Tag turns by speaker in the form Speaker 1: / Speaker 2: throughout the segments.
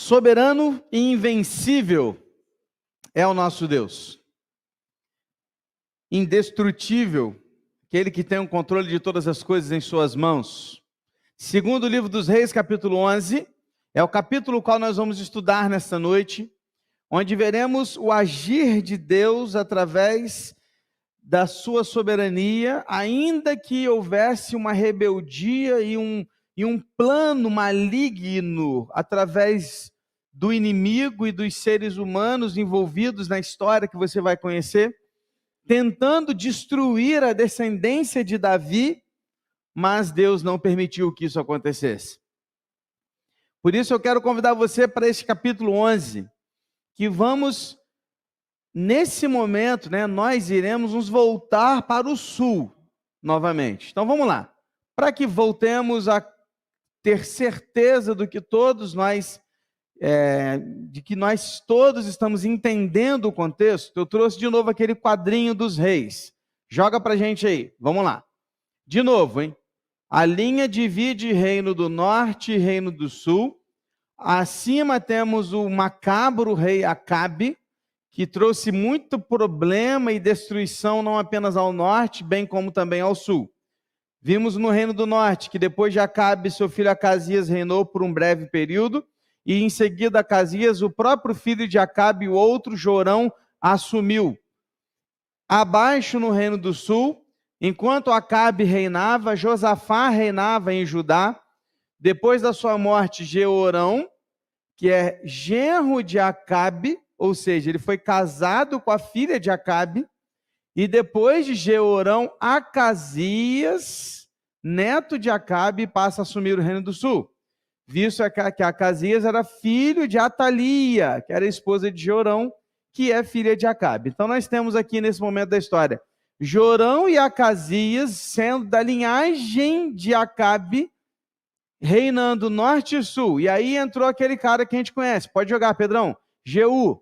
Speaker 1: Soberano e invencível é o nosso Deus. Indestrutível, aquele que tem o controle de todas as coisas em suas mãos. Segundo o livro dos Reis, capítulo 11, é o capítulo qual nós vamos estudar nesta noite, onde veremos o agir de Deus através da sua soberania, ainda que houvesse uma rebeldia e um plano maligno através do inimigo e dos seres humanos envolvidos na história que você vai conhecer, tentando destruir a descendência de Davi, mas Deus não permitiu que isso acontecesse. Por isso eu quero convidar você para este capítulo 11, que vamos, nesse momento, nós iremos nos voltar para o sul novamente. Então vamos lá. Para que voltemos a ter certeza do que todos nós, de que nós todos estamos entendendo o contexto, eu trouxe de novo aquele quadrinho dos reis. Joga para a gente aí, vamos lá. De novo, hein? A linha divide reino do norte e reino do sul. Acima temos o macabro rei Acabe, que trouxe muito problema e destruição não apenas ao norte, bem como também ao sul. Vimos no reino do norte que depois de Acabe, seu filho Acasias reinou por um breve período, e em seguida Acasias, o próprio filho de Acabe, o outro Jorão, assumiu. Abaixo no reino do sul, enquanto Acabe reinava, Josafá reinava em Judá. Depois da sua morte, Jeorão, que é genro de Acabe, ou seja, ele foi casado com a filha de Acabe, e depois de Jeorão, Acasias, neto de Acabe, passa a assumir o reino do sul, visto que Acasias era filho de Atalia, que era esposa de Jorão, que é filha de Acabe. Então nós temos aqui nesse momento da história, Jorão e Acasias, sendo da linhagem de Acabe, reinando norte e sul. E aí entrou aquele cara que a gente conhece. Pode jogar, Pedrão. Jeú.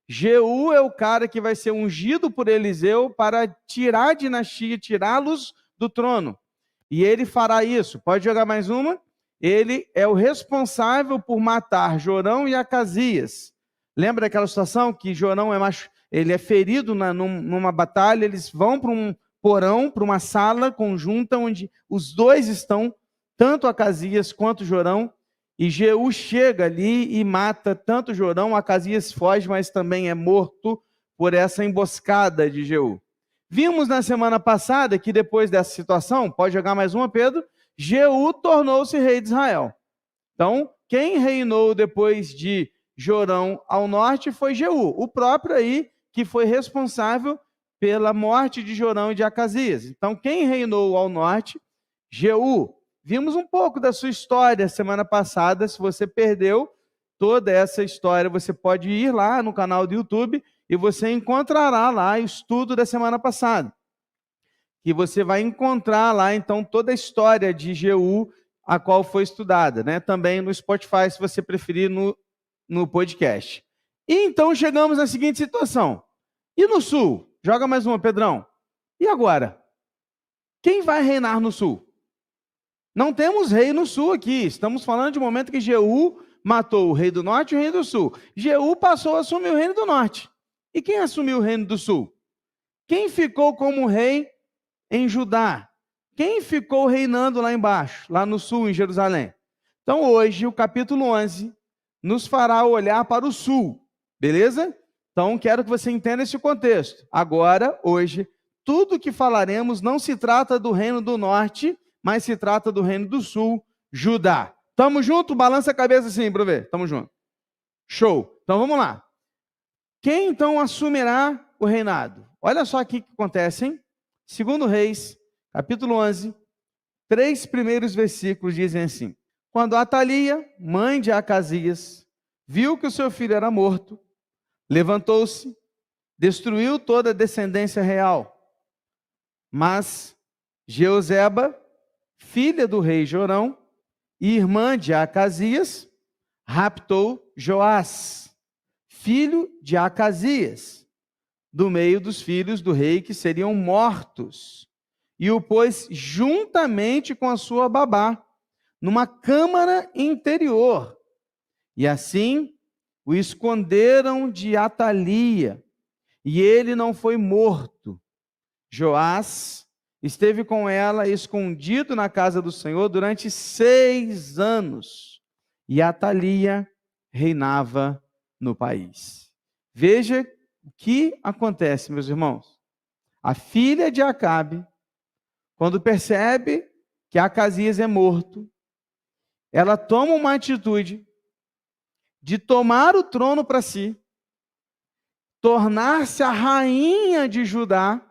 Speaker 1: Jeú é o cara que vai ser ungido por Eliseu para tirar a dinastia, tirá-los do trono. E ele fará isso. Pode jogar mais uma? Ele é o responsável por matar Jorão e Acasias. Lembra daquela situação que Jorão ele é ferido numa batalha, eles vão para um porão, para uma sala conjunta, onde os dois estão, tanto Acasias quanto Jorão, e Jeú chega ali e mata tanto Jorão. Acasias foge, mas também é morto por essa emboscada de Jeú. Vimos na semana passada que depois dessa situação, pode jogar mais uma, Pedro, Jeú tornou-se rei de Israel. Então, quem reinou depois de Jorão ao norte foi Jeú, o próprio aí que foi responsável pela morte de Jorão e de Acasias. Então, quem reinou ao norte? Jeú. Vimos um pouco da sua história semana passada. Se você perdeu toda essa história, você pode ir lá no canal do YouTube e você encontrará lá o estudo da semana passada. E você vai encontrar lá, então, toda a história de Jeú, a qual foi estudada, Também no Spotify, se você preferir, no podcast. E então chegamos na seguinte situação. E no sul? Joga mais uma, Pedrão. E agora? Quem vai reinar no sul? Não temos rei no sul aqui. Estamos falando de um momento que Jeú matou o rei do norte e o rei do sul. Jeú passou a assumir o reino do norte. E quem assumiu o reino do sul? Quem ficou como rei em Judá? Quem ficou reinando lá embaixo, lá no sul, em Jerusalém? Então hoje, o capítulo 11, nos fará olhar para o sul. Beleza? Então quero que você entenda esse contexto. Agora, hoje, tudo que falaremos não se trata do reino do norte, mas se trata do reino do sul, Judá. Tamo junto? Balança a cabeça assim, para ver. Tamo junto. Show. Então vamos lá. Quem então assumirá o reinado? Olha só aqui o que acontece, hein? Segundo Reis, capítulo 11, 3 primeiros versículos dizem assim: quando Atalia, mãe de Acasias, viu que o seu filho era morto, levantou-se, destruiu toda a descendência real. Mas Jeozeba, filha do rei Jorão e irmã de Acasias, raptou Joás, filho de Acasias, do meio dos filhos do rei que seriam mortos, e o pôs juntamente com a sua babá, numa câmara interior, E assim o esconderam de Atalia, e ele não foi morto. Joás esteve com ela escondido na casa do Senhor durante 6 anos, e Atalia reinava no país. Veja o que acontece, meus irmãos. A filha de Acabe, quando percebe que Acasias é morto, ela toma uma atitude de tomar o trono para si, tornar-se a rainha de Judá,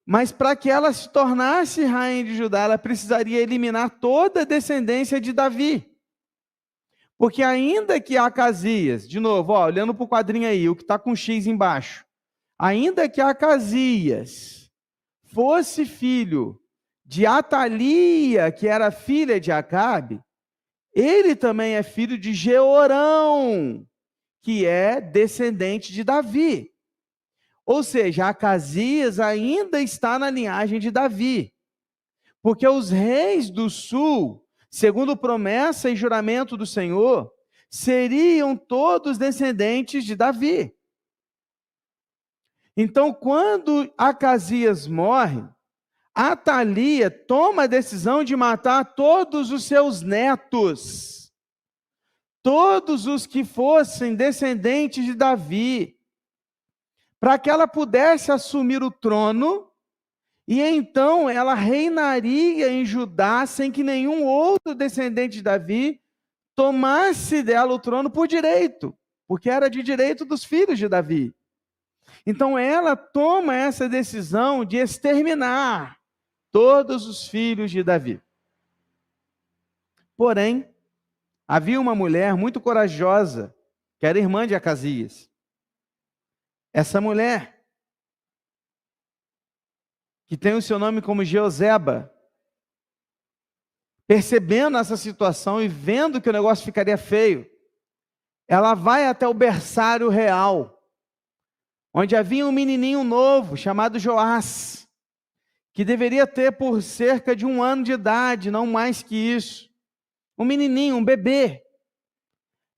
Speaker 1: mas para que ela se tornasse rainha de Judá, ela precisaria eliminar toda a descendência de Davi. Porque ainda que Acasias, de novo, olhando para o quadrinho aí, o que está com X embaixo, ainda que Acasias fosse filho de Atalia, que era filha de Acabe, ele também é filho de Jeorão, que é descendente de Davi. Ou seja, Acasias ainda está na linhagem de Davi. Porque os reis do sul, segundo promessa e juramento do Senhor, seriam todos descendentes de Davi. Então, quando Acasias morre, Atalia toma a decisão de matar todos os seus netos, todos os que fossem descendentes de Davi, para que ela pudesse assumir o trono, e então ela reinaria em Judá sem que nenhum outro descendente de Davi tomasse dela o trono por direito, porque era de direito dos filhos de Davi. Então ela toma essa decisão de exterminar todos os filhos de Davi. Porém, havia uma mulher muito corajosa, que era irmã de Acasias. Essa mulher, que tem o seu nome como Jeoseba, percebendo essa situação e vendo que o negócio ficaria feio, ela vai até o berçário real, onde havia um menininho novo chamado Joás, que deveria ter por cerca de 1 ano de idade, não mais que isso. Um menininho, um bebê.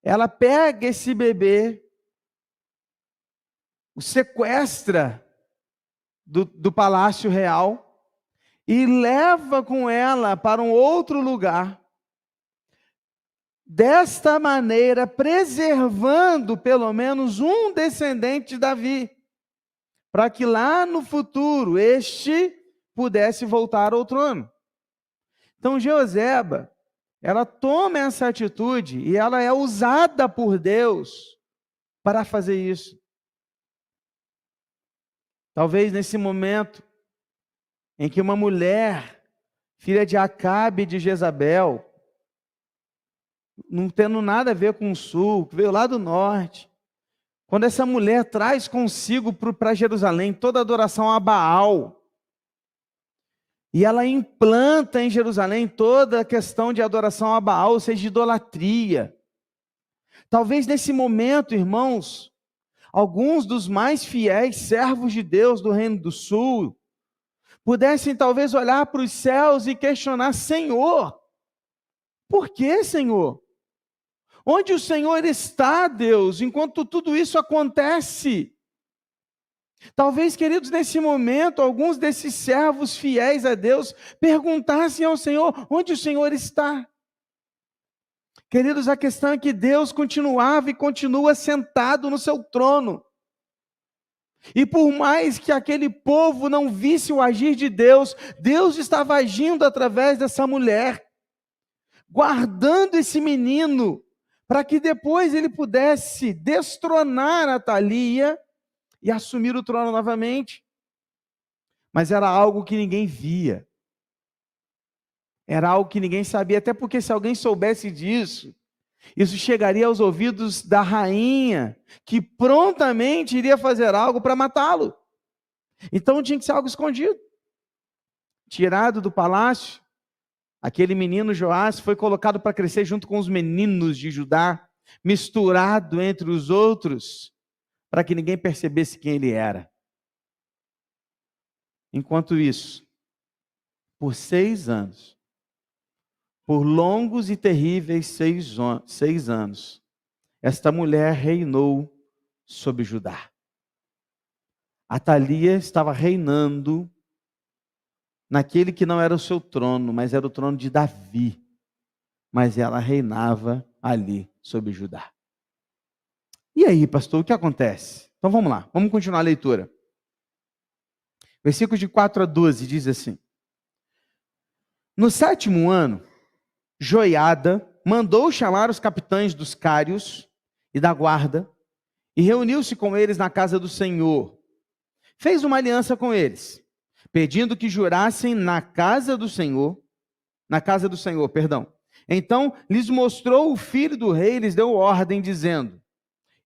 Speaker 1: Ela pega esse bebê, o sequestra do palácio real e leva com ela para um outro lugar. Desta maneira, preservando pelo menos um descendente de Davi, para que lá no futuro este pudesse voltar ao trono. Então, Jeoseba, ela toma essa atitude e ela é usada por Deus para fazer isso. Talvez nesse momento em que uma mulher, filha de Acabe e de Jezabel, não tendo nada a ver com o sul, que veio lá do norte, quando essa mulher traz consigo para Jerusalém toda a adoração a Baal, e ela implanta em Jerusalém toda a questão de adoração a Baal, ou seja, de idolatria. Talvez nesse momento, irmãos, alguns dos mais fiéis servos de Deus do Reino do Sul pudessem talvez olhar para os céus e questionar: Senhor, por que, Senhor? Onde o Senhor está, Deus, enquanto tudo isso acontece? Talvez, queridos, nesse momento, alguns desses servos fiéis a Deus perguntassem ao Senhor: onde o Senhor está? Queridos, a questão é que Deus continuava e continua sentado no seu trono. E por mais que aquele povo não visse o agir de Deus, Deus estava agindo através dessa mulher, guardando esse menino, para que depois ele pudesse destronar Atalia e assumir o trono novamente. Mas era algo que ninguém via. Era algo que ninguém sabia, até porque se alguém soubesse disso, isso chegaria aos ouvidos da rainha, que prontamente iria fazer algo para matá-lo. Então tinha que ser algo escondido. Tirado do palácio, aquele menino Joás foi colocado para crescer junto com os meninos de Judá, misturado entre os outros, para que ninguém percebesse quem ele era. Enquanto isso, por 6 anos, Por longos e terríveis 6 anos, esta mulher reinou sobre Judá. Atalia estava reinando naquele que não era o seu trono, mas era o trono de Davi. Mas ela reinava ali sobre Judá. E aí, pastor, o que acontece? Então vamos lá, vamos continuar a leitura. Versículos de 4 a 12 diz assim: No 7º ano, Joiada mandou chamar os capitães dos cários e da guarda e reuniu-se com eles na casa do Senhor. Fez uma aliança com eles, pedindo que jurassem na casa do Senhor, perdão. Então lhes mostrou o filho do rei e lhes deu ordem, dizendo: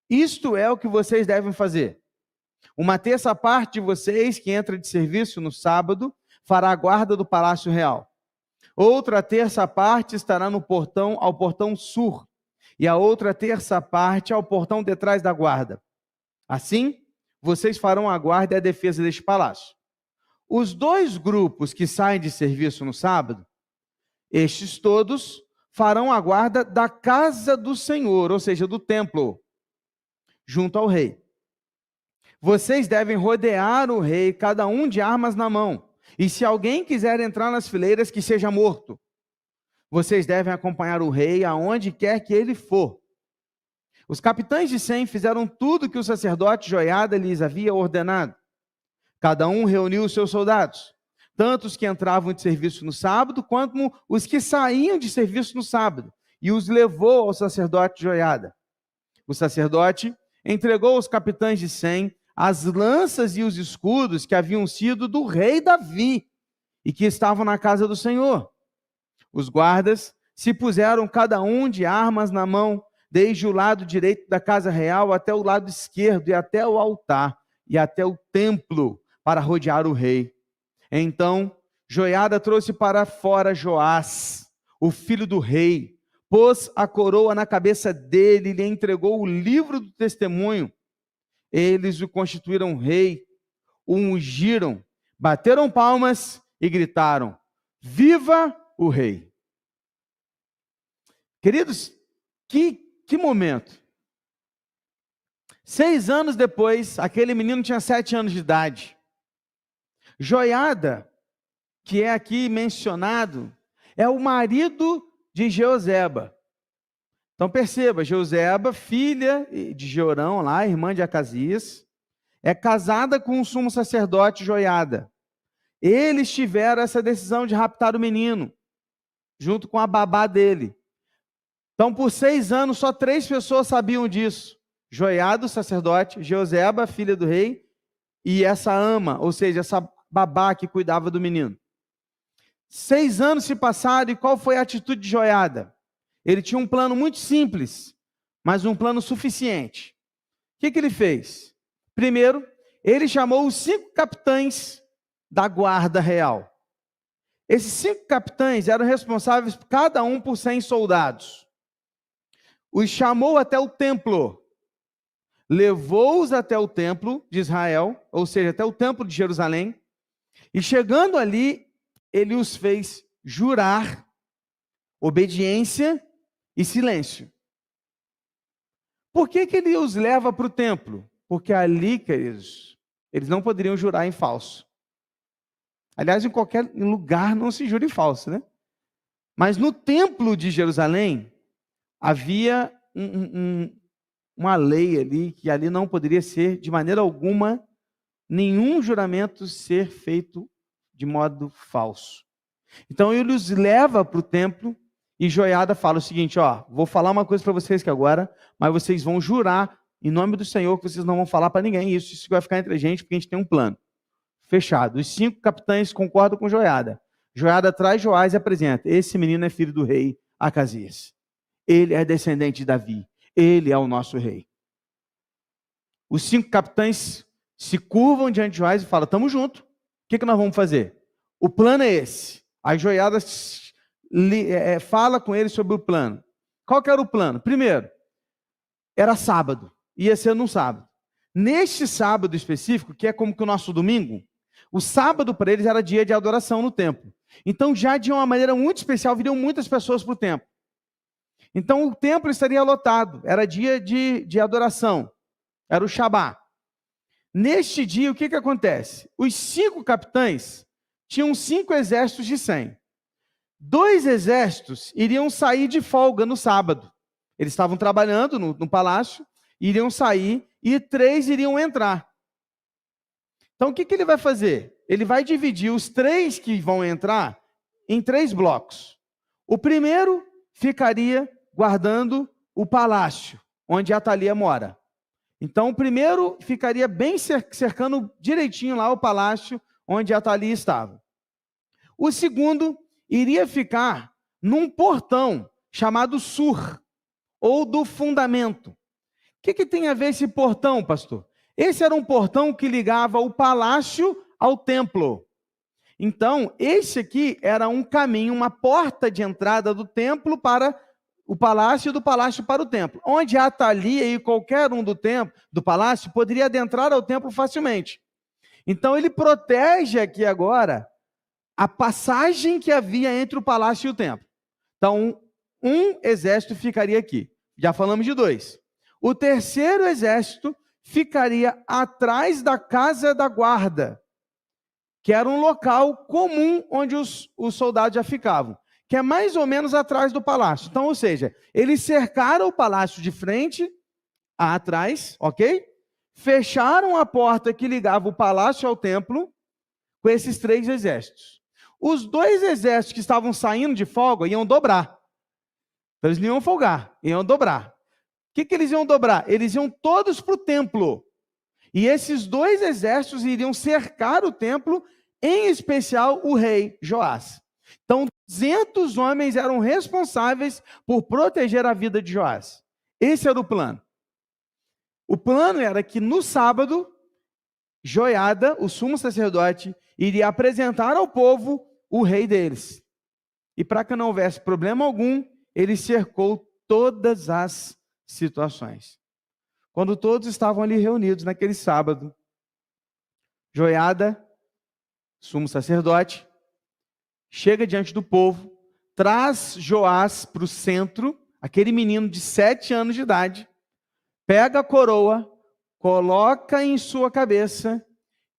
Speaker 1: Isto é o que vocês devem fazer. Uma terça parte de vocês que entra de serviço no sábado fará a guarda do palácio real. Outra terça parte estará no portão, ao portão sul, e a outra terça parte ao portão detrás da guarda. Assim, vocês farão a guarda e a defesa deste palácio. Os 2 grupos que saem de serviço no sábado, estes todos farão a guarda da casa do Senhor, ou seja, do templo, junto ao rei. Vocês devem rodear o rei, cada um de armas na mão. E se alguém quiser entrar nas fileiras, que seja morto. Vocês devem acompanhar o rei aonde quer que ele for. Os capitães de 100 fizeram tudo que o sacerdote Joiada lhes havia ordenado. Cada um reuniu os seus soldados, tanto os que entravam de serviço no sábado, quanto os que saíam de serviço no sábado, e os levou ao sacerdote Joiada. O sacerdote entregou aos capitães de 100 as lanças e os escudos que haviam sido do rei Davi e que estavam na casa do Senhor. Os guardas se puseram cada um de armas na mão, desde o lado direito da casa real até o lado esquerdo, e até o altar, e até o templo, para rodear o rei. Então, Joiada trouxe para fora Joás, o filho do rei, pôs a coroa na cabeça dele e lhe entregou o livro do testemunho. Eles o constituíram rei, o ungiram, bateram palmas e gritaram: Viva o rei! Queridos, que momento! 6 anos depois, aquele menino tinha 7 anos de idade. Joiada, que é aqui mencionado, é o marido de Jeoseba. Então perceba, Jeoseba, filha de Jeorão, lá, irmã de Acasias, é casada com o sumo sacerdote Joiada. Eles tiveram essa decisão de raptar o menino, junto com a babá dele. Então, por 6 anos, só 3 pessoas sabiam disso. Joiada, o sacerdote, Jeoseba, filha do rei, e essa ama, ou seja, essa babá que cuidava do menino. 6 anos se passaram, e qual foi a atitude de Joiada? Ele tinha um plano muito simples, mas um plano suficiente. O que ele fez? Primeiro, ele chamou os 5 capitães da guarda real. Esses 5 capitães eram responsáveis, cada um, por 100 soldados. Os chamou até o templo, levou-os até o templo de Israel, ou seja, até o templo de Jerusalém, e chegando ali, ele os fez jurar obediência e silêncio. Por que ele os leva para o templo? Porque ali, queridos, eles não poderiam jurar em falso. Aliás, em qualquer lugar não se jura em falso, né? Mas no templo de Jerusalém, havia uma lei ali, que ali não poderia ser, de maneira alguma, nenhum juramento ser feito de modo falso. Então ele os leva para o templo, e Joiada fala o seguinte: vou falar uma coisa para vocês que agora, mas vocês vão jurar em nome do Senhor que vocês não vão falar para ninguém isso vai ficar entre a gente, porque a gente tem um plano. Fechado. Os 5 capitães concordam com Joiada. Joiada traz Joás e apresenta: esse menino é filho do rei Acasias. Ele é descendente de Davi. Ele é o nosso rei. Os 5 capitães se curvam diante de Joás e falam: estamos juntos. O que nós vamos fazer? O plano é esse. Aí Joiada fala com eles sobre o plano. Qual que era o plano? Primeiro, era sábado. Ia ser num sábado. Neste sábado específico, que é como que o nosso domingo, o sábado para eles era dia de adoração no templo. Então, já de uma maneira muito especial, viriam muitas pessoas para o templo. Então, o templo estaria lotado. Era dia de adoração. Era o Shabá. Neste dia, o que acontece? Os 5 capitães tinham 5 exércitos de 100. 2 exércitos iriam sair de folga no sábado. Eles estavam trabalhando no palácio, iriam sair, e 3 iriam entrar. Então, o que ele vai fazer? Ele vai dividir os 3 que vão entrar em 3 blocos. O primeiro ficaria guardando o palácio, onde Atalia mora. Então, o primeiro ficaria bem cercando direitinho lá o palácio onde Atalia estava. O segundo iria ficar num portão chamado Sur, ou do fundamento. O que tem a ver esse portão, pastor? Esse era um portão que ligava o palácio ao templo. Então, esse aqui era um caminho, uma porta de entrada do templo para o palácio e do palácio para o templo, onde Atalia e qualquer um do palácio poderia adentrar ao templo facilmente. Então ele protege aqui agora a passagem que havia entre o palácio e o templo. Então, um exército ficaria aqui. Já falamos de 2. O terceiro exército ficaria atrás da casa da guarda, que era um local comum onde os soldados já ficavam, que é mais ou menos atrás do palácio. Então, ou seja, eles cercaram o palácio de frente a atrás, ok? Fecharam a porta que ligava o palácio ao templo com esses 3 exércitos. Os 2 exércitos que estavam saindo de folga iam dobrar. Então, eles não iam folgar, iam dobrar. O que eles iam dobrar? Eles iam todos para o templo. E esses 2 exércitos iriam cercar o templo, em especial o rei Joás. Então, 200 homens eram responsáveis por proteger a vida de Joás. Esse era o plano. O plano era que no sábado, Joiada, o sumo sacerdote, iria apresentar ao povo o rei deles. E para que não houvesse problema algum, ele cercou todas as situações. Quando todos estavam ali reunidos naquele sábado, Joiada, sumo sacerdote, chega diante do povo, traz Joás para o centro, aquele menino de 7 anos de idade, pega a coroa, coloca em sua cabeça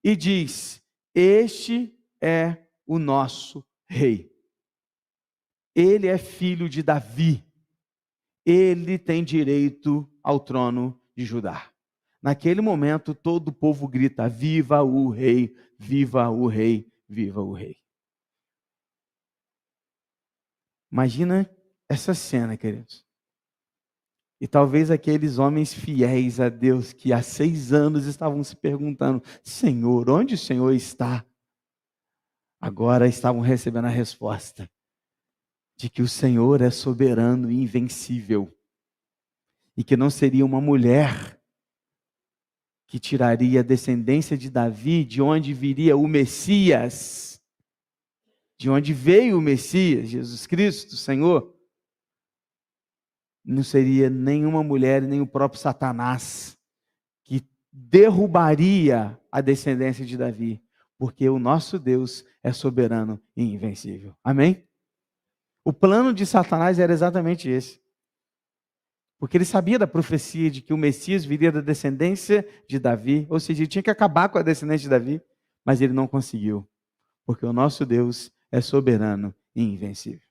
Speaker 1: e diz: este é o nosso rei. Ele é filho de Davi. Ele tem direito ao trono de Judá. Naquele momento, todo o povo grita: viva o rei, viva o rei, viva o rei. Imagina essa cena, queridos. E talvez aqueles homens fiéis a Deus que há 6 anos estavam se perguntando: Senhor, onde o Senhor está? Agora estavam recebendo a resposta de que o Senhor é soberano e invencível. E que não seria uma mulher que tiraria a descendência de Davi, de onde viria o Messias, de onde veio o Messias, Jesus Cristo, Senhor. Não seria nenhuma mulher, nem o próprio Satanás, que derrubaria a descendência de Davi, porque o nosso Deus é soberano e invencível. Amém? O plano de Satanás era exatamente esse. Porque ele sabia da profecia de que o Messias viria da descendência de Davi, ou seja, ele tinha que acabar com a descendência de Davi, mas ele não conseguiu, porque o nosso Deus é soberano e invencível.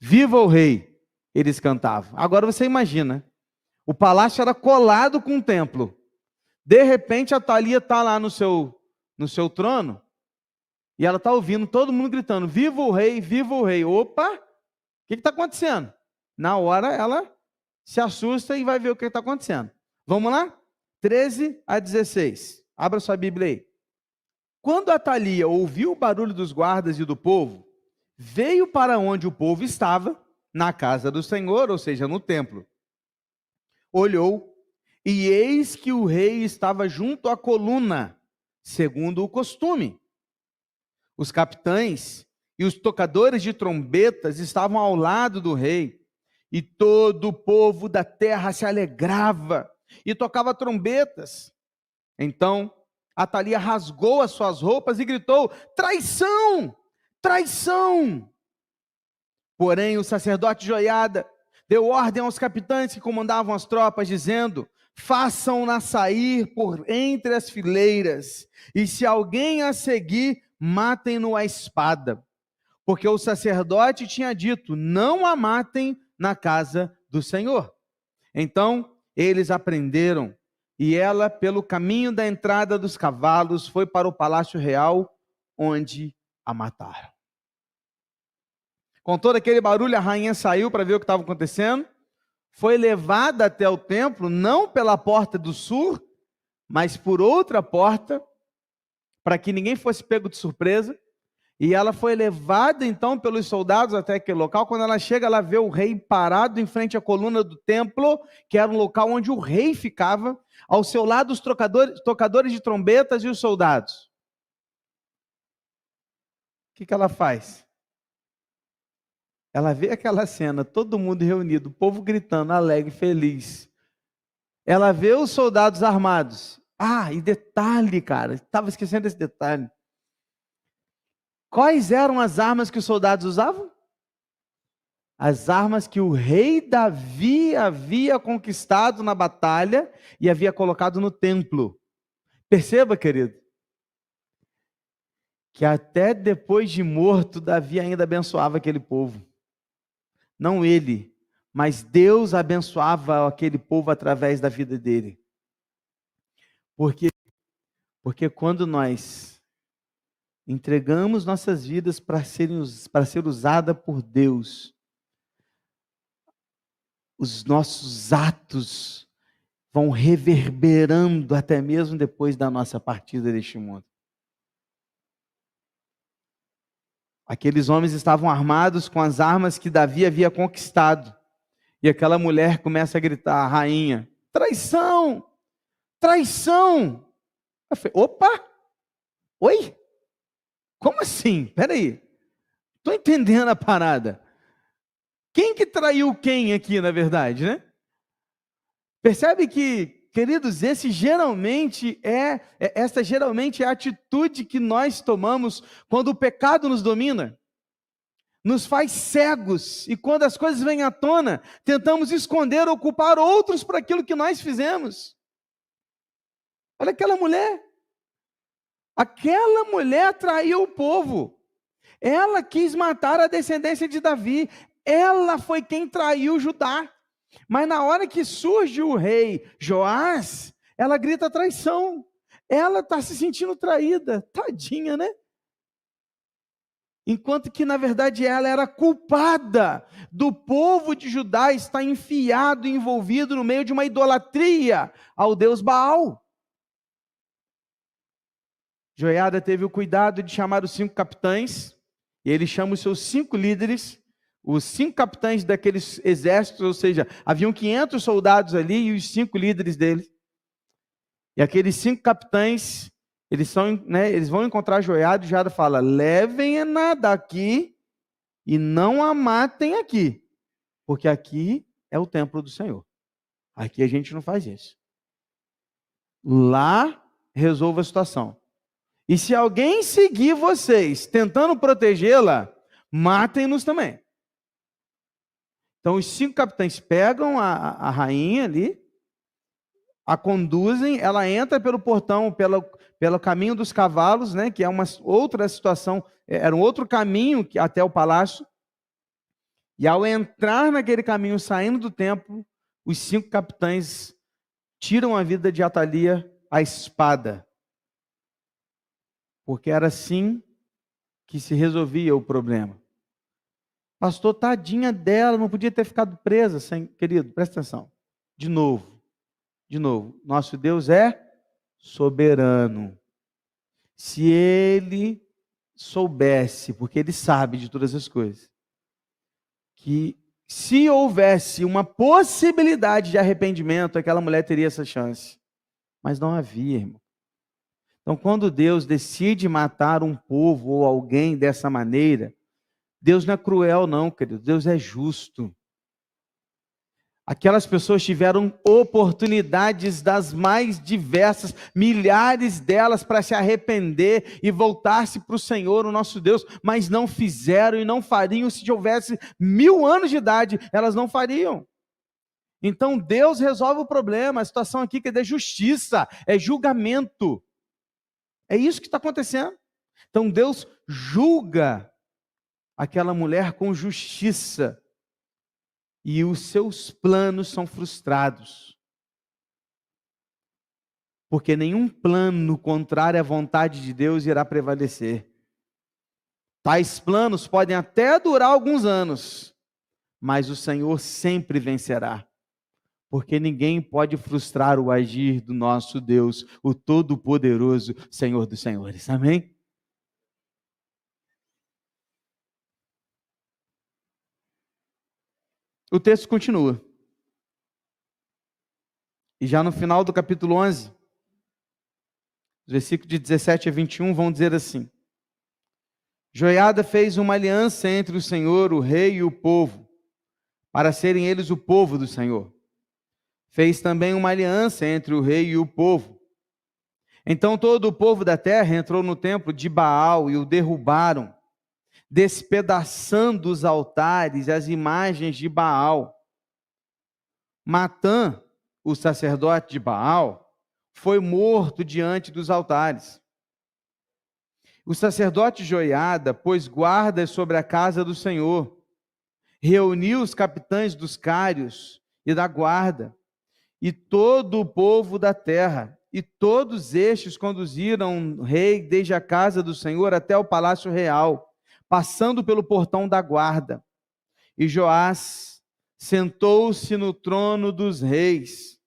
Speaker 1: Viva o rei! Eles cantavam. Agora você imagina, o palácio era colado com o templo. De repente a Atalia está lá no seu trono, e ela está ouvindo todo mundo gritando: viva o rei, viva o rei. Opa, o que está acontecendo? Na hora ela se assusta e vai ver o que está acontecendo. Vamos lá? 13 a 16. Abra sua Bíblia aí. Quando Atalia ouviu o barulho dos guardas e do povo, veio para onde o povo estava, na casa do Senhor, ou seja, no templo. Olhou, e eis que o rei estava junto à coluna, segundo o costume. Os capitães e os tocadores de trombetas estavam ao lado do rei, e todo o povo da terra se alegrava e tocava trombetas. Então Atalia rasgou as suas roupas e gritou: traição! traição. Porém, o sacerdote Joiada deu ordem aos capitães que comandavam as tropas, dizendo: façam-na sair por entre as fileiras, e se alguém a seguir, matem-no à espada. Porque o sacerdote tinha dito: não a matem na casa do Senhor. Então, eles a prenderam, e ela, pelo caminho da entrada dos cavalos, foi para o palácio real, onde a mataram. Com todo aquele barulho, a rainha saiu para ver o que estava acontecendo, foi levada até o templo, não pela porta do sul, mas por outra porta, para que ninguém fosse pego de surpresa, e ela foi levada então pelos soldados até aquele local. Quando ela chega, ela vê o rei parado em frente à coluna do templo, que era um local onde o rei ficava, ao seu lado os tocadores de trombetas e os soldados. O que ela faz? Ela vê aquela cena, todo mundo reunido, o povo gritando, alegre, feliz. Ela vê os soldados armados. Ah, e detalhe, cara, estava esquecendo desse detalhe. Quais eram as armas que os soldados usavam? As armas que o rei Davi havia conquistado na batalha e havia colocado no templo. Perceba, querido, que até depois de morto, Davi ainda abençoava aquele povo. Não ele, mas Deus abençoava aquele povo através da vida dele. Porque quando nós entregamos nossas vidas para ser usada por Deus, os nossos atos vão reverberando até mesmo depois da nossa partida deste mundo. Aqueles homens estavam armados com as armas que Davi havia conquistado. E aquela mulher começa a gritar, a rainha: traição! Traição! Eu falei: opa! Oi? Como assim? Peraí. Estou entendendo a parada. Quem que traiu quem aqui, na verdade, né? Percebe que, queridos, essa geralmente é a atitude que nós tomamos quando o pecado nos domina. Nos faz cegos, e quando as coisas vêm à tona, tentamos esconder ou culpar outros por aquilo que nós fizemos. Olha aquela mulher. Aquela mulher traiu o povo. Ela quis matar a descendência de Davi. Ela foi quem traiu Judá. Mas na hora que surge o rei Joás, ela grita traição. Ela está se sentindo traída. Tadinha, né? Enquanto que, na verdade, ela era culpada do povo de Judá estar enfiado, envolvido no meio de uma idolatria ao deus Baal. Joiada teve o cuidado de chamar os 5 capitães, e ele chama os seus 5 líderes, os 5 capitães daqueles exércitos, ou seja, haviam 500 soldados ali e os 5 líderes deles. E aqueles 5 capitães, eles vão encontrar Joiada, e Joiada fala: levem-na daqui e não a matem aqui, porque aqui é o templo do Senhor. Aqui a gente não faz isso. Lá resolva a situação. E se alguém seguir vocês tentando protegê-la, matem-nos também. Então os 5 capitães pegam a rainha ali, a conduzem, ela entra pelo portão, pelo caminho dos cavalos, né, que é uma outra situação, era um outro caminho até o palácio. E ao entrar naquele caminho, saindo do templo, os 5 capitães tiram a vida de Atalia à espada. Porque era assim que se resolvia o problema. Pastor, tadinha dela, não podia ter ficado presa. Querido, presta atenção. De novo. Nosso Deus é soberano. Se Ele soubesse, porque Ele sabe de todas as coisas, que se houvesse uma possibilidade de arrependimento, aquela mulher teria essa chance. Mas não havia, irmão. Então, quando Deus decide matar um povo ou alguém dessa maneira, Deus não é cruel não, querido. Deus é justo. Aquelas pessoas tiveram oportunidades das mais diversas, milhares delas, para se arrepender e voltar-se para o Senhor, o nosso Deus, mas não fizeram e não fariam. Se houvesse 1000 anos de idade, elas não fariam. Então Deus resolve o problema. A situação aqui que é de justiça, é julgamento. É isso que está acontecendo. Então Deus julga aquela mulher com justiça. E os seus planos são frustrados. Porque nenhum plano contrário à vontade de Deus irá prevalecer. Tais planos podem até durar alguns anos, mas o Senhor sempre vencerá. Porque ninguém pode frustrar o agir do nosso Deus, o Todo-Poderoso, Senhor dos Senhores. Amém? O texto continua. E já no final do capítulo 11, os versículos de 17 a 21 vão dizer assim: Joiada fez uma aliança entre o Senhor, o rei e o povo, para serem eles o povo do Senhor. Fez também uma aliança entre o rei e o povo. Então todo o povo da terra entrou no templo de Baal e o derrubaram, despedaçando os altares e as imagens de Baal. Matã, o sacerdote de Baal, foi morto diante dos altares. O sacerdote Joiada pôs guardas sobre a casa do Senhor, reuniu os capitães dos cários e da guarda, e todo o povo da terra, e todos estes conduziram o rei desde a casa do Senhor até o palácio real, passando pelo portão da guarda. E Joás sentou-se no trono dos reis,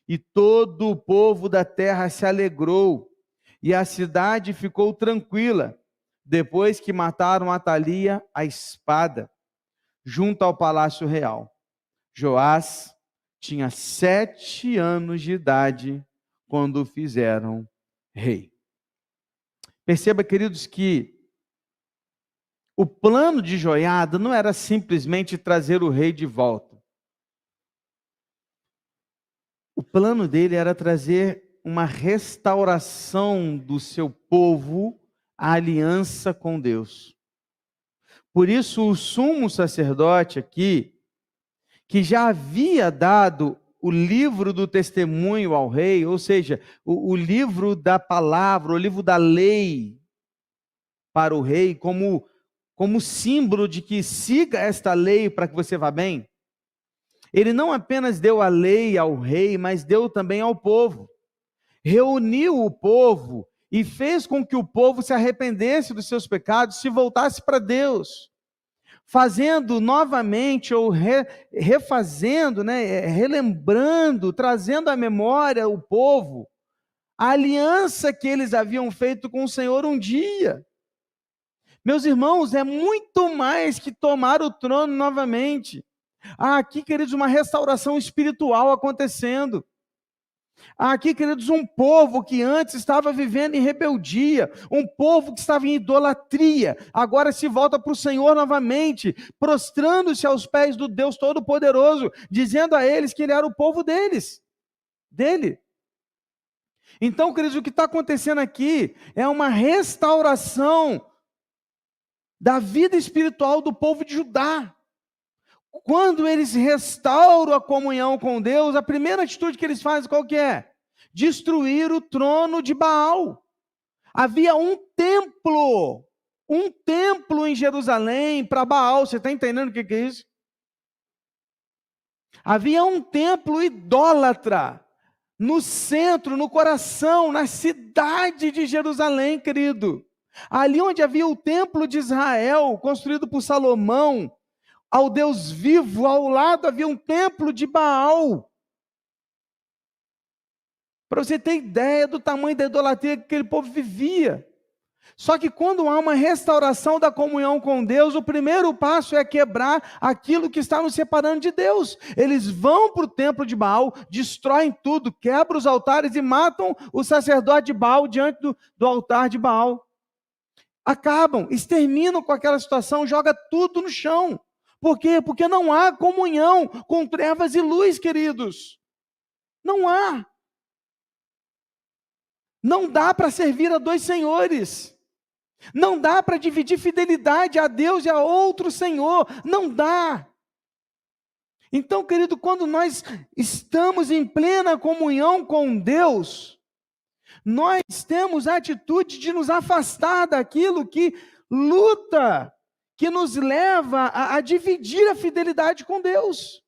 Speaker 1: e todo o povo da terra se alegrou, e a cidade ficou tranquila, depois que mataram Atalia a espada, junto ao palácio real. Joás tinha 7 anos de idade quando o fizeram rei. Perceba, queridos, que o plano de Joiada não era simplesmente trazer o rei de volta. O plano dele era trazer uma restauração do seu povo à aliança com Deus. Por isso, o sumo sacerdote aqui, que já havia dado o livro do testemunho ao rei, ou seja, o livro da palavra, o livro da lei para o rei, como símbolo de que siga esta lei para que você vá bem. Ele não apenas deu a lei ao rei, mas deu também ao povo. Reuniu o povo e fez com que o povo se arrependesse dos seus pecados, se voltasse para Deus, fazendo novamente ou refazendo, relembrando, trazendo à memória o povo a aliança que eles haviam feito com o Senhor um dia. Meus irmãos, é muito mais que tomar o trono novamente. Há aqui, queridos, uma restauração espiritual acontecendo. Há aqui, queridos, um povo que antes estava vivendo em rebeldia, um povo que estava em idolatria, agora se volta para o Senhor novamente, prostrando-se aos pés do Deus Todo-Poderoso, dizendo a eles que Ele era o povo dele. Então, queridos, o que está acontecendo aqui é uma restauração da vida espiritual do povo de Judá. Quando eles restauram a comunhão com Deus, a primeira atitude que eles fazem, qual que é? Destruir o trono de Baal. Havia um templo em Jerusalém para Baal. Você está entendendo o que é isso? Havia um templo idólatra no centro, no coração, na cidade de Jerusalém, querido. Ali onde havia o templo de Israel, construído por Salomão, ao Deus vivo, ao lado havia um templo de Baal. Para você ter ideia do tamanho da idolatria que aquele povo vivia. Só que quando há uma restauração da comunhão com Deus, o primeiro passo é quebrar aquilo que está nos separando de Deus. Eles vão para o templo de Baal, destroem tudo, quebram os altares e matam o sacerdote de Baal diante do altar de Baal. Acabam, exterminam com aquela situação, joga tudo no chão. Por quê? Porque não há comunhão com trevas e luz, queridos. Não há. Não dá para servir a dois senhores. Não dá para dividir fidelidade a Deus e a outro Senhor. Não dá. Então, querido, quando nós estamos em plena comunhão com Deus, nós temos a atitude de nos afastar daquilo que luta, que nos leva a dividir a fidelidade com Deus.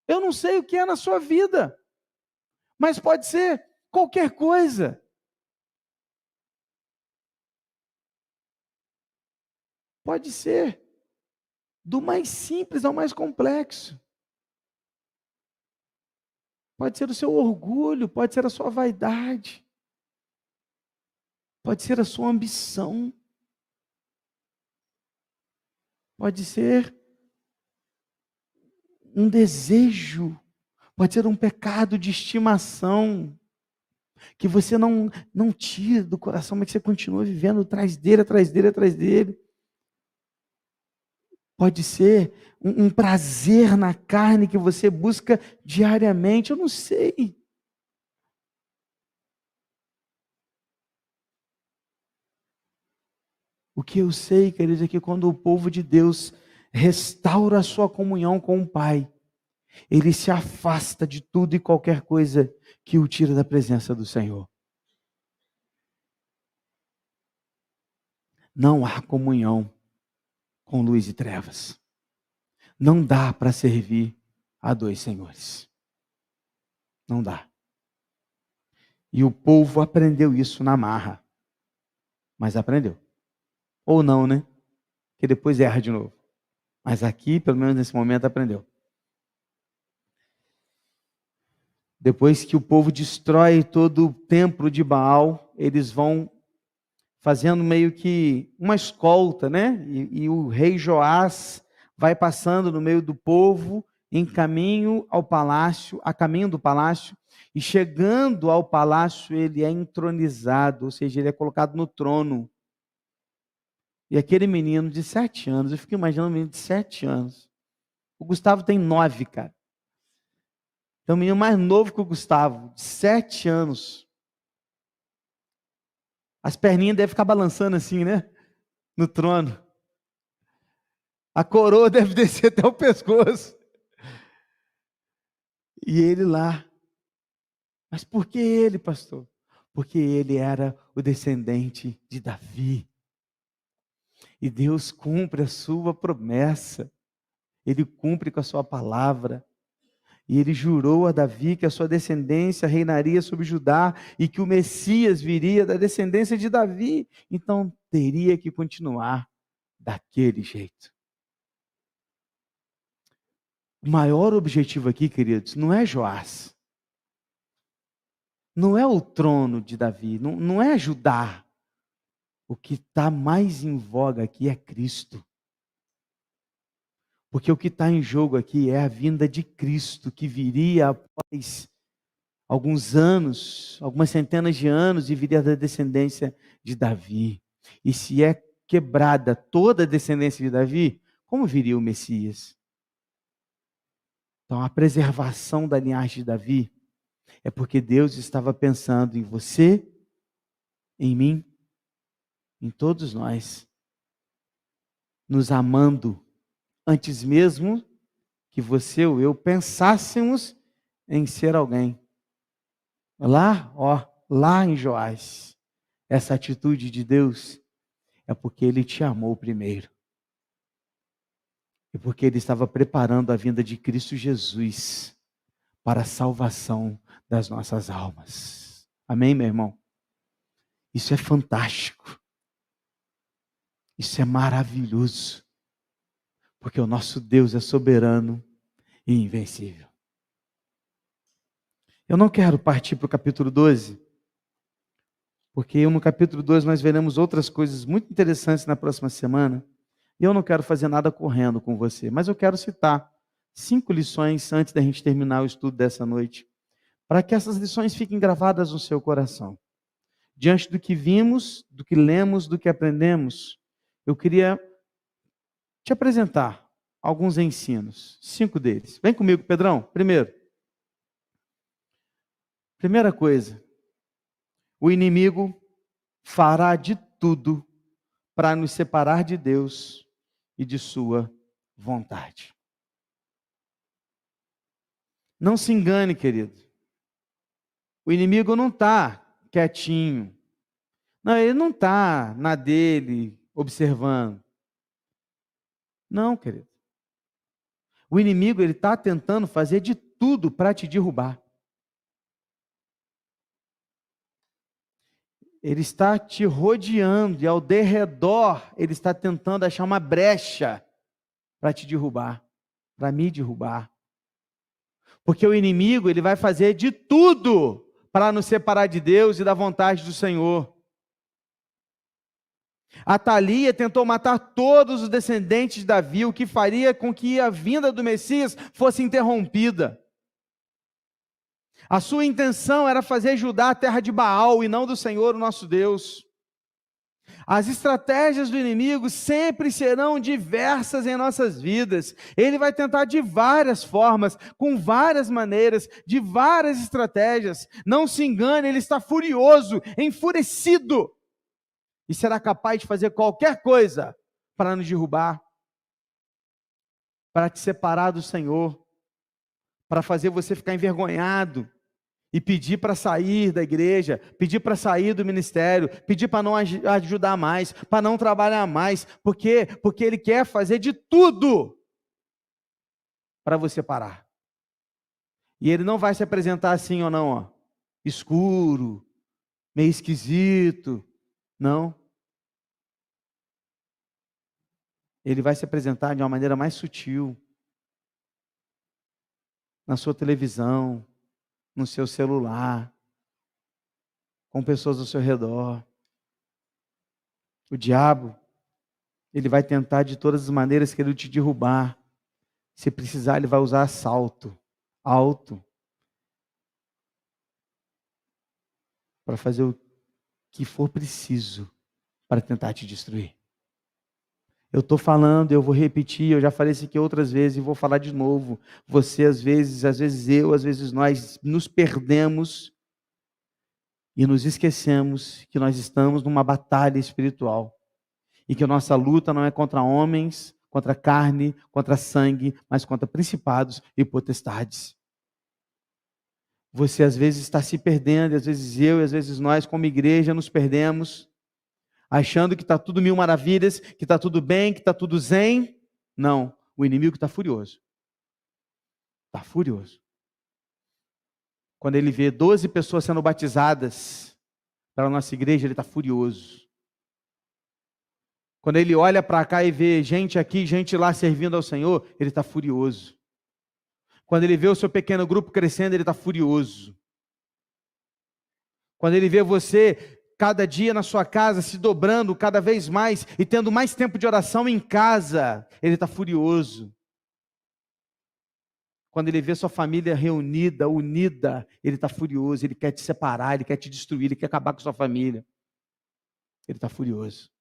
Speaker 1: Eu não sei o que é na sua vida, mas pode ser qualquer coisa. Pode ser do mais simples ao mais complexo. Pode ser o seu orgulho, pode ser a sua vaidade, pode ser a sua ambição, pode ser um desejo, pode ser um pecado de estimação, que você não tira do coração, mas que você continua vivendo atrás dele, atrás dele, atrás dele. Pode ser um prazer na carne que você busca diariamente, eu não sei. O que eu sei, queridos, é que quando o povo de Deus restaura a sua comunhão com o Pai, ele se afasta de tudo e qualquer coisa que o tira da presença do Senhor. Não há comunhão com luz e trevas. Não dá para servir a dois senhores. Não dá. E o povo aprendeu isso na marra. Mas aprendeu. Ou não, né? Que depois erra de novo. Mas aqui, pelo menos nesse momento, aprendeu. Depois que o povo destrói todo o templo de Baal, eles vão fazendo meio que uma escolta, né? E o rei Joás vai passando no meio do povo, em caminho ao palácio, a caminho do palácio, e chegando ao palácio ele é entronizado, ou seja, ele é colocado no trono. E aquele menino de 7 anos, eu fico imaginando um menino de 7 anos. O Gustavo tem 9, cara. Então, um menino mais novo que o Gustavo, de 7 anos. As perninhas devem ficar balançando assim, né? No trono. A coroa deve descer até o pescoço. E ele lá. Mas por que ele, pastor? Porque ele era o descendente de Davi. E Deus cumpre a sua promessa. Ele cumpre com a sua palavra. E ele jurou a Davi que a sua descendência reinaria sobre Judá e que o Messias viria da descendência de Davi. Então teria que continuar daquele jeito. O maior objetivo aqui, queridos, não é Joás. Não é o trono de Davi, não é Judá. O que está mais em voga aqui é Cristo. Porque o que está em jogo aqui é a vinda de Cristo, que viria após alguns anos, algumas centenas de anos, e viria da descendência de Davi. E se é quebrada toda a descendência de Davi, como viria o Messias? Então, a preservação da linhagem de Davi é porque Deus estava pensando em você, em mim, em todos nós, nos amando, antes mesmo que você ou eu pensássemos em ser alguém. Lá em Joás, essa atitude de Deus é porque Ele te amou primeiro. E porque Ele estava preparando a vinda de Cristo Jesus para a salvação das nossas almas. Amém, meu irmão? Isso é fantástico. Isso é maravilhoso. Porque o nosso Deus é soberano e invencível. Eu não quero partir para o capítulo 12, porque no capítulo 12 nós veremos outras coisas muito interessantes na próxima semana. E eu não quero fazer nada correndo com você, mas eu quero citar 5 lições antes da gente terminar o estudo dessa noite, para que essas lições fiquem gravadas no seu coração. Diante do que vimos, do que lemos, do que aprendemos, eu queria te apresentar alguns ensinos, 5 deles. Vem comigo, Pedrão. Primeira coisa, o inimigo fará de tudo para nos separar de Deus e de sua vontade. Não se engane, querido. O inimigo não está quietinho. Não, ele não está na dele, observando. Não, querido. O inimigo, ele está tentando fazer de tudo para te derrubar. Ele está te rodeando e ao derredor, ele está tentando achar uma brecha para te derrubar, para me derrubar. Porque o inimigo, ele vai fazer de tudo para nos separar de Deus e da vontade do Senhor. Atalia tentou matar todos os descendentes de Davi, o que faria com que a vinda do Messias fosse interrompida. A sua intenção era fazer Judá a terra de Baal e não do Senhor, o nosso Deus. As estratégias do inimigo sempre serão diversas em nossas vidas. Ele vai tentar de várias formas, com várias maneiras, de várias estratégias. Não se engane, ele está furioso, enfurecido. E será capaz de fazer qualquer coisa para nos derrubar, para te separar do Senhor, para fazer você ficar envergonhado e pedir para sair da igreja, pedir para sair do ministério, pedir para não ajudar mais, para não trabalhar mais. Por quê? Porque ele quer fazer de tudo para você parar. E ele não vai se apresentar assim ou não, ó, escuro, meio esquisito. Não. Ele vai se apresentar de uma maneira mais sutil. Na sua televisão, no seu celular, com pessoas ao seu redor. O diabo, ele vai tentar de todas as maneiras querer te derrubar. Se precisar, ele vai usar assalto, alto, para fazer o que for preciso para tentar te destruir. Eu estou falando, eu vou repetir, eu já falei isso aqui outras vezes e vou falar de novo. Você, às vezes eu, às vezes nós nos perdemos e nos esquecemos que nós estamos numa batalha espiritual. E que a nossa luta não é contra homens, contra carne, contra sangue, mas contra principados e potestades. Você às vezes está se perdendo, às vezes eu e às vezes nós como igreja nos perdemos, achando que está tudo mil maravilhas, que está tudo bem, que está tudo zen. Não, o inimigo está furioso. Está furioso. Quando ele vê 12 pessoas sendo batizadas pela nossa igreja, ele está furioso. Quando ele olha para cá e vê gente aqui, gente lá servindo ao Senhor, ele está furioso. Quando ele vê o seu pequeno grupo crescendo, ele está furioso. Quando ele vê você cada dia na sua casa, se dobrando cada vez mais e tendo mais tempo de oração em casa, ele está furioso. Quando ele vê sua família reunida, unida, ele está furioso, ele quer te separar, ele quer te destruir, ele quer acabar com sua família. Ele está furioso.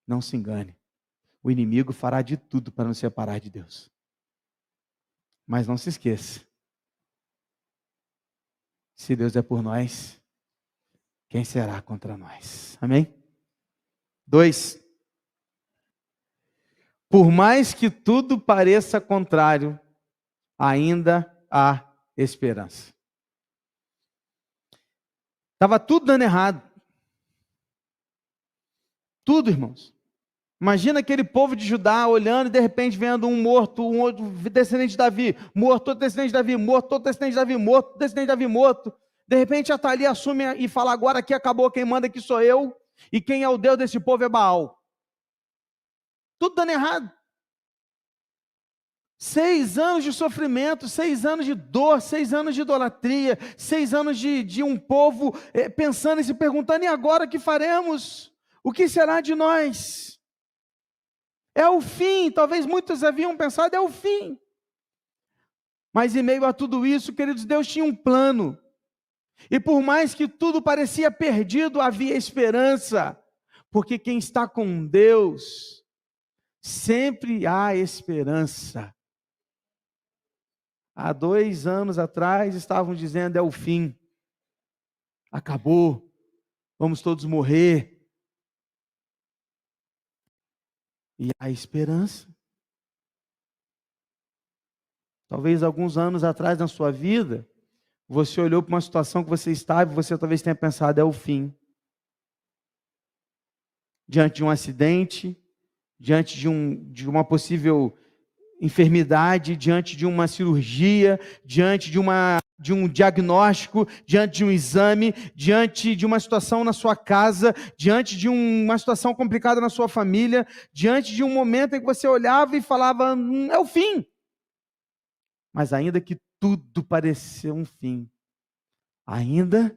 Speaker 1: Não se engane, o inimigo fará de tudo para nos separar de Deus. Mas não se esqueça, se Deus é por nós, quem será contra nós? Amém? 2. Por mais que tudo pareça contrário, ainda há esperança. Estava tudo dando errado. Tudo, irmãos. Imagina aquele povo de Judá olhando e de repente vendo um morto, um outro descendente de Davi, morto, outro descendente de Davi, morto, outro descendente de Davi, morto, outro descendente de Davi, morto. De repente a Atalia assume e fala, agora aqui acabou, quem manda aqui sou eu, e quem é o Deus desse povo é Baal. Tudo dando errado. 6 anos de sofrimento, 6 anos de dor, 6 anos de idolatria, 6 anos de um povo pensando e se perguntando, e agora o que faremos? O que será de nós? É o fim, talvez muitos haviam pensado, é o fim. Mas em meio a tudo isso, queridos, Deus tinha um plano. E por mais que tudo parecia perdido, havia esperança. Porque quem está com Deus Sempre há esperança. Há 2 anos atrás estavam dizendo: é o fim, acabou, vamos todos morrer. E há esperança. Talvez alguns anos atrás na sua vida, você olhou para uma situação que você estava e você talvez tenha pensado: é o fim. Diante de um acidente, diante de uma possível enfermidade, diante de uma cirurgia, diante de um diagnóstico, diante de um exame, diante de uma situação na sua casa, diante de uma situação complicada na sua família, diante de um momento em que você olhava e falava: é o fim. Mas ainda que tudo pareça um fim, ainda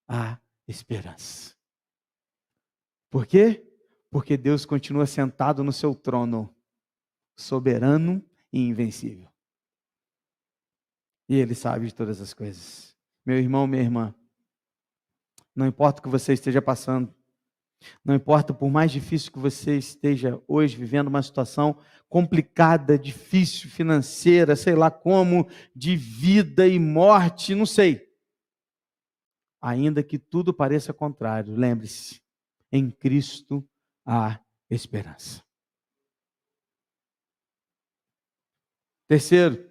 Speaker 1: há esperança. Por quê? Porque Deus continua sentado no seu trono, soberano e invencível. E Ele sabe de todas as coisas. Meu irmão, minha irmã, não importa o que você esteja passando, não importa por mais difícil que você esteja hoje vivendo uma situação complicada, difícil, financeira, sei lá como, de vida e morte, não sei. Ainda que tudo pareça contrário, lembre-se, em Cristo há esperança. Terceiro,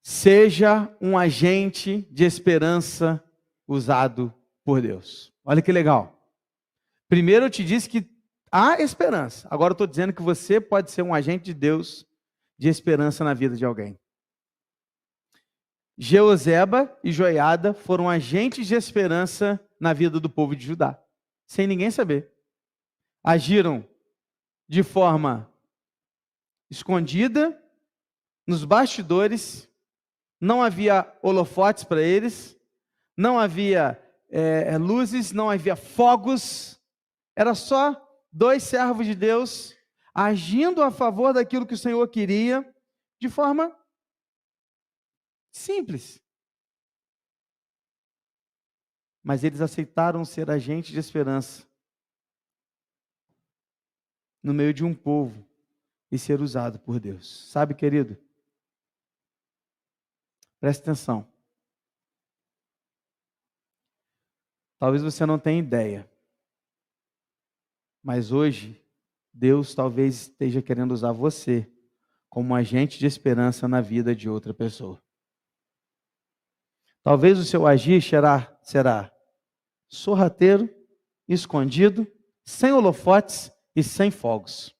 Speaker 1: seja um agente de esperança usado por Deus. Olha que legal. Primeiro eu te disse que há esperança. Agora eu estou dizendo que você pode ser um agente de Deus de esperança na vida de alguém. Jeoseba e Joiada foram agentes de esperança na vida do povo de Judá, sem ninguém saber. Agiram de forma escondida, nos bastidores, não havia holofotes para eles, não havia luzes, não havia fogos, era só 2 servos de Deus agindo a favor daquilo que o Senhor queria, de forma simples. Mas eles aceitaram ser agentes de esperança no meio de um povo e ser usado por Deus. Sabe, querido? Preste atenção. Talvez você não tenha ideia, mas hoje Deus talvez esteja querendo usar você como agente de esperança na vida de outra pessoa. Talvez o seu agir será sorrateiro, escondido, sem holofotes e sem fogos.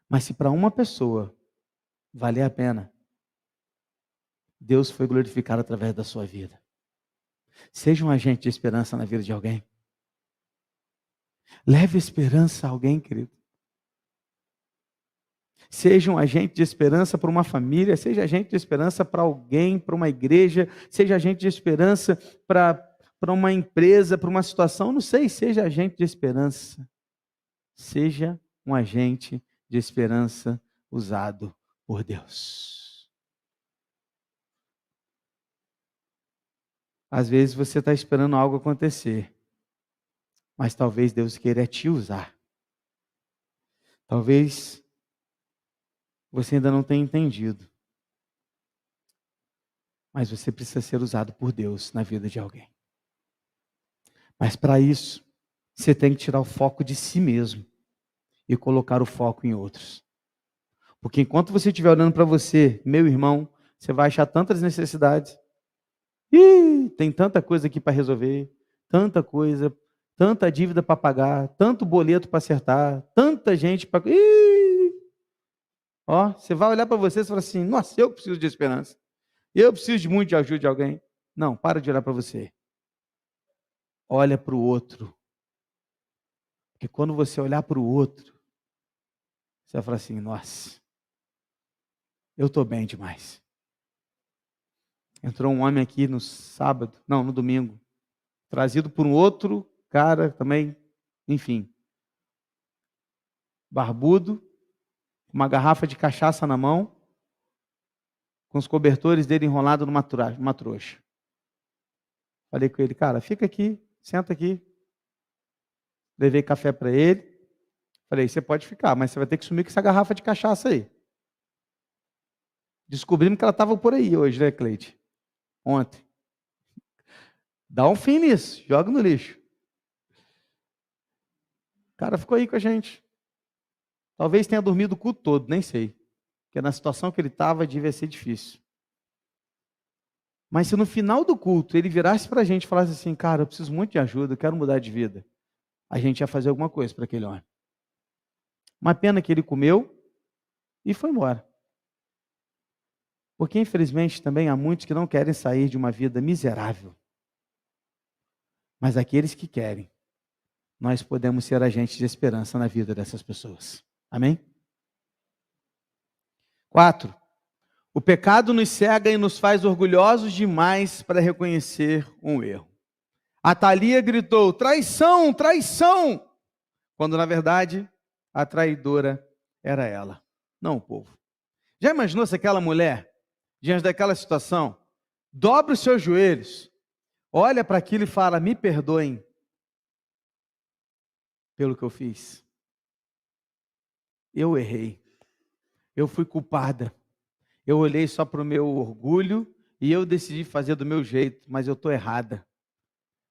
Speaker 1: Mas se para uma pessoa valer a pena, Deus foi glorificado através da sua vida. Seja um agente de esperança na vida de alguém. Leve esperança a alguém, querido. Seja um agente de esperança para uma família, seja agente de esperança para alguém, para uma igreja, seja agente de esperança para uma empresa, para uma situação, não sei, seja agente de esperança. Seja um agente de esperança usado por Deus. Às vezes você está esperando algo acontecer, mas talvez Deus queira te usar. Talvez você ainda não tenha entendido, mas você precisa ser usado por Deus na vida de alguém. Mas para isso, você tem que tirar o foco de si mesmo e colocar o foco em outros. Porque enquanto você estiver olhando para você, meu irmão, você vai achar tantas necessidades. Tem tanta coisa aqui para resolver, tanta coisa, tanta dívida para pagar, tanto boleto para acertar, tanta gente para... Ó, você vai olhar para você e falar assim: nossa, eu preciso de esperança. Eu preciso de muito de ajuda de alguém. Não, para de olhar para você. Olha para o outro. Porque quando você olhar para o outro, você vai falar assim: nossa, eu estou bem demais. Entrou um homem aqui no domingo, trazido por um outro cara também, enfim, barbudo, uma garrafa de cachaça na mão, com os cobertores dele enrolados numa trouxa. Falei com ele: cara, fica aqui, senta aqui. levei café para ele. Falei, você pode ficar, mas você vai ter que sumir com essa garrafa de cachaça aí. Descobrimos que ela estava por aí hoje, né, Cleide? Ontem. Dá um fim nisso, joga no lixo. O cara ficou aí com a gente. Talvez tenha dormido o culto todo, nem sei. Porque na situação que ele estava, devia ser difícil. Mas se no final do culto ele virasse para a gente e falasse assim, cara, eu preciso muito de ajuda, eu quero mudar de vida, a gente ia fazer alguma coisa para aquele homem. Uma pena que ele comeu e foi embora. Porque, infelizmente, também há muitos que não querem sair de uma vida miserável. Mas aqueles que querem, nós podemos ser agentes de esperança na vida dessas pessoas. Amém? 4. O pecado nos cega e nos faz orgulhosos demais para reconhecer um erro. A Thalia gritou, traição, traição! Quando, na verdade, a traidora era ela, não o povo. Já imaginou se aquela mulher, diante daquela situação, dobra os seus joelhos, olha para aquilo e fala, me perdoem pelo que eu fiz. Eu errei. Eu fui culpada. Eu olhei só para o meu orgulho e eu decidi fazer do meu jeito, mas eu estou errada.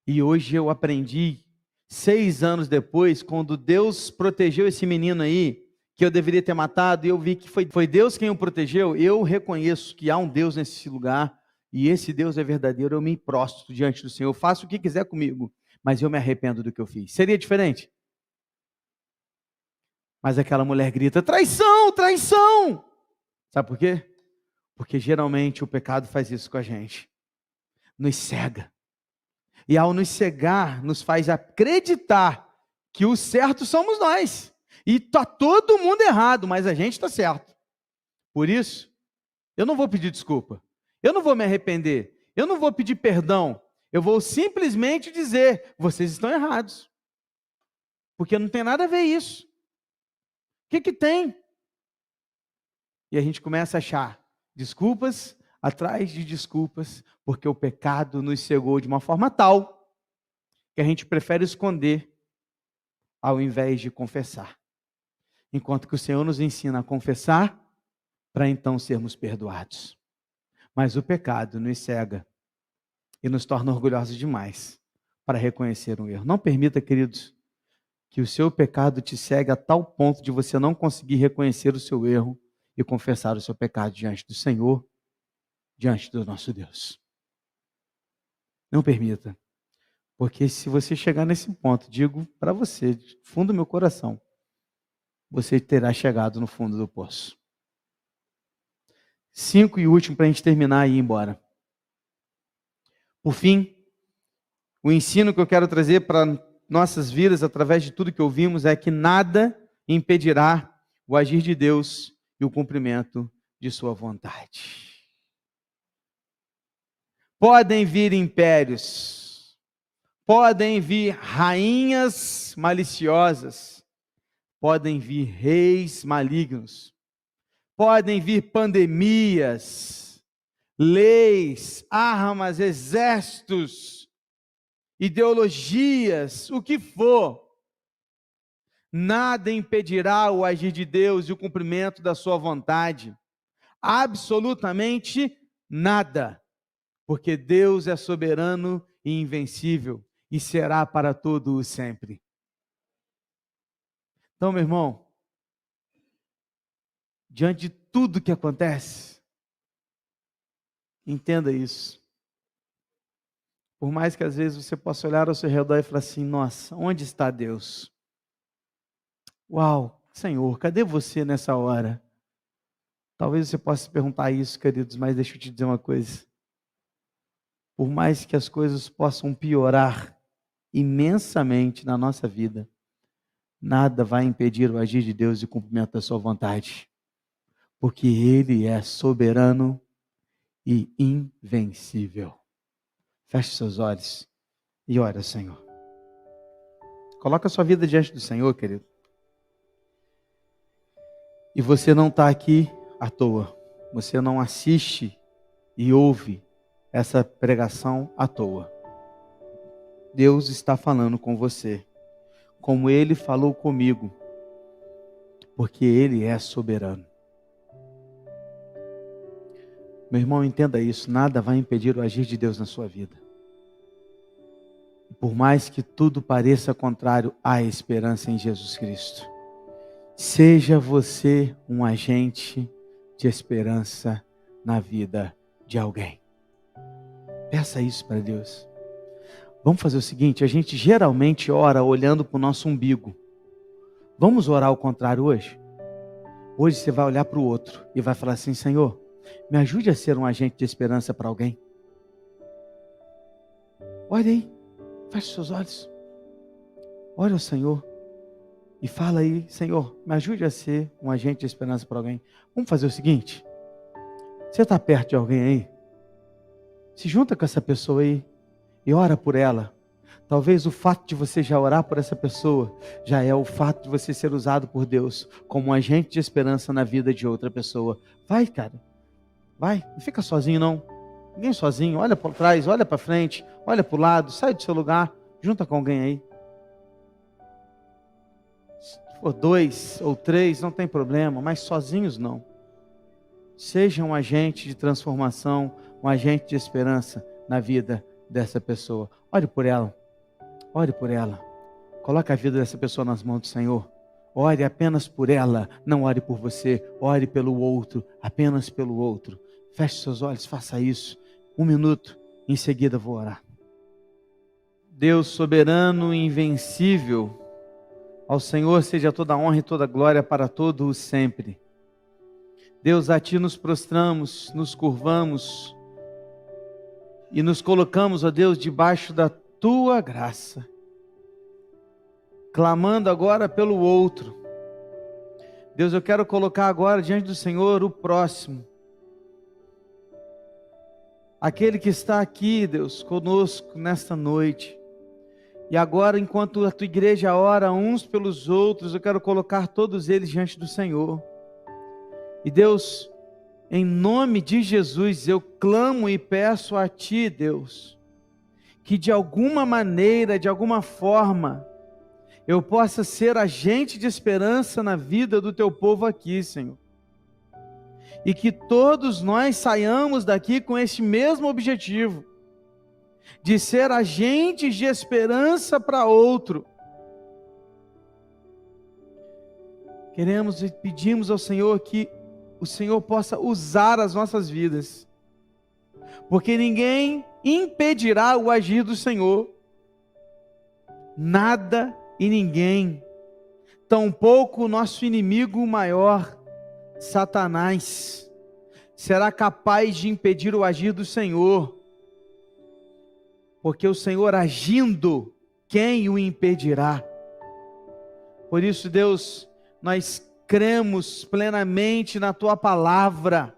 Speaker 1: E hoje eu aprendi, 6 anos depois, quando Deus protegeu esse menino aí, que eu deveria ter matado, e eu vi que foi Deus quem o protegeu, eu reconheço que há um Deus nesse lugar, e esse Deus é verdadeiro, eu me prostro diante do Senhor, faço o que quiser comigo, mas eu me arrependo do que eu fiz. Seria diferente? Mas aquela mulher grita, traição, traição! Sabe por quê? Porque geralmente o pecado faz isso com a gente. Nos cega. E ao nos cegar, nos faz acreditar que o certo somos nós. E está todo mundo errado, mas a gente está certo. Por isso, eu não vou pedir desculpa. Eu não vou me arrepender. Eu não vou pedir perdão. Eu vou simplesmente dizer, vocês estão errados. Porque não tem nada a ver isso. O que tem? E a gente começa a achar desculpas atrás de desculpas, porque o pecado nos cegou de uma forma tal que a gente prefere esconder ao invés de confessar. Enquanto que o Senhor nos ensina a confessar para então sermos perdoados. Mas o pecado nos cega e nos torna orgulhosos demais para reconhecer um erro. Não permita, queridos, que o seu pecado te cegue a tal ponto de você não conseguir reconhecer o seu erro e confessar o seu pecado diante do Senhor, diante do nosso Deus. Não permita. Porque se você chegar nesse ponto, digo para você, de fundo do meu coração, você terá chegado no fundo do poço. 5 e último para a gente terminar e ir embora. Por fim, o ensino que eu quero trazer para nossas vidas, através de tudo que ouvimos, é que nada impedirá o agir de Deus e o cumprimento de sua vontade. Podem vir impérios, podem vir rainhas maliciosas, podem vir reis malignos, podem vir pandemias, leis, armas, exércitos, ideologias, o que for. Nada impedirá o agir de Deus e o cumprimento da sua vontade. Absolutamente nada. Porque Deus é soberano e invencível e será para todo o sempre. Então, meu irmão, diante de tudo que acontece, entenda isso. Por mais que às vezes você possa olhar ao seu redor e falar assim, nossa, onde está Deus? Uau, Senhor, cadê você nessa hora? Talvez você possa se perguntar isso, queridos, mas deixa eu te dizer uma coisa. Por mais que as coisas possam piorar imensamente na nossa vida, nada vai impedir o agir de Deus e o cumprimento da sua vontade. Porque Ele é soberano e invencível. Feche seus olhos e ore ao Senhor. Coloca a sua vida diante do Senhor, querido. E você não está aqui à toa. Você não assiste e ouve essa pregação à toa. Deus está falando com você. como Ele falou comigo, porque Ele é soberano. Meu irmão, entenda isso, nada vai impedir o agir de Deus na sua vida. Por mais que tudo pareça contrário, há esperança em Jesus Cristo. Seja você um agente de esperança na vida de alguém. Peça isso para Deus. Vamos fazer o seguinte, a gente geralmente ora olhando para o nosso umbigo. Vamos orar ao contrário hoje? Hoje você vai olhar para o outro e vai falar assim: Senhor, me ajude a ser um agente de esperança para alguém. Olha aí, feche seus olhos. Olha ao Senhor e fala aí: Senhor, me ajude a ser um agente de esperança para alguém. Vamos fazer o seguinte, você está perto de alguém aí? Se junta com essa pessoa aí e ora por ela. Talvez o fato de você já orar por essa pessoa já é o fato de você ser usado por Deus como um agente de esperança na vida de outra pessoa. Vai, cara. Vai. Não fica sozinho, não. Ninguém sozinho. Olha para trás, olha para frente, olha para o lado, sai do seu lugar, junta com alguém aí. Se for 2 ou 3, não tem problema, mas sozinhos não. Seja um agente de transformação, um agente de esperança na vida dessa pessoa. Ore por ela. Ore por ela. Coloque a vida dessa pessoa nas mãos do Senhor. Ore apenas por ela. Não ore por você. Ore pelo outro. Apenas pelo outro. Feche seus olhos. Faça isso. 1 minuto. Em seguida vou orar. Deus soberano e invencível. Ao Senhor seja toda a honra e toda a glória para todo o sempre. Deus, a Ti nos prostramos, nos curvamos e nos colocamos, ó Deus, debaixo da Tua graça, clamando agora pelo outro. Deus, eu quero colocar agora diante do Senhor o próximo, aquele que está aqui, Deus, conosco nesta noite. E agora, enquanto a Tua igreja ora uns pelos outros, eu quero colocar todos eles diante do Senhor. E Deus, em nome de Jesus, eu clamo e peço a Ti, Deus, que de alguma maneira, de alguma forma, eu possa ser agente de esperança na vida do Teu povo aqui, Senhor. E que todos nós saiamos daqui com esse mesmo objetivo, de ser agentes de esperança para outro. Queremos e pedimos ao Senhor que o Senhor possa usar as nossas vidas, porque ninguém impedirá o agir do Senhor. Nada e ninguém, tampouco o nosso inimigo maior, Satanás, será capaz de impedir o agir do Senhor, porque o Senhor agindo, quem o impedirá? Por isso, Deus, nós cremos plenamente na Tua palavra,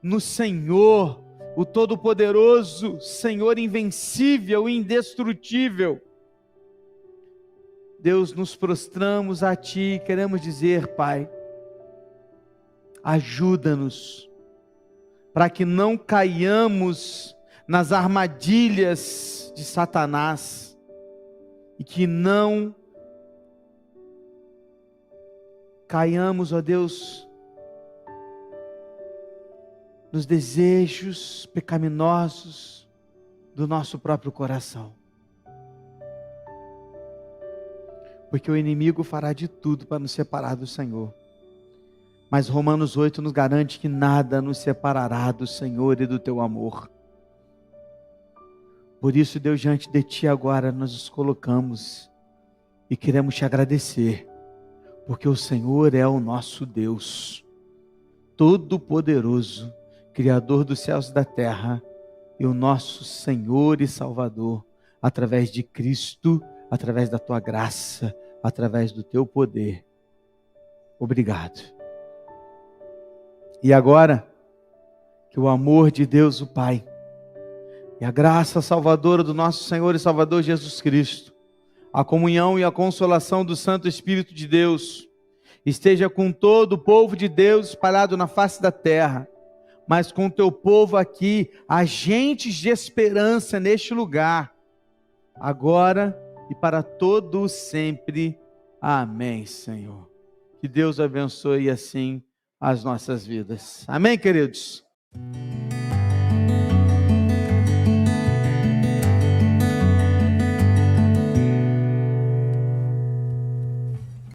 Speaker 1: no Senhor, o Todo-Poderoso, Senhor invencível e indestrutível. Deus, nos prostramos a Ti, queremos dizer, Pai, ajuda-nos, para que não caiamos nas armadilhas de Satanás, e que não caiamos, ó Deus, nos desejos pecaminosos do nosso próprio coração. Porque o inimigo fará de tudo para nos separar do Senhor. Mas Romanos 8 nos garante que nada nos separará do Senhor e do Teu amor. Por isso, Deus, diante de Ti agora nós nos colocamos e queremos Te agradecer, porque o Senhor é o nosso Deus, Todo-Poderoso, Criador dos céus e da terra, e o nosso Senhor e Salvador, através de Cristo, através da Tua graça, através do Teu poder. Obrigado. E agora, que o amor de Deus, o Pai, e a graça salvadora do nosso Senhor e Salvador Jesus Cristo, a comunhão e a consolação do Santo Espírito de Deus, esteja com todo o povo de Deus espalhado na face da terra, mas com o Teu povo aqui, agentes de esperança neste lugar, agora e para todo sempre. Amém, Senhor. Que Deus abençoe assim as nossas vidas. Amém, queridos?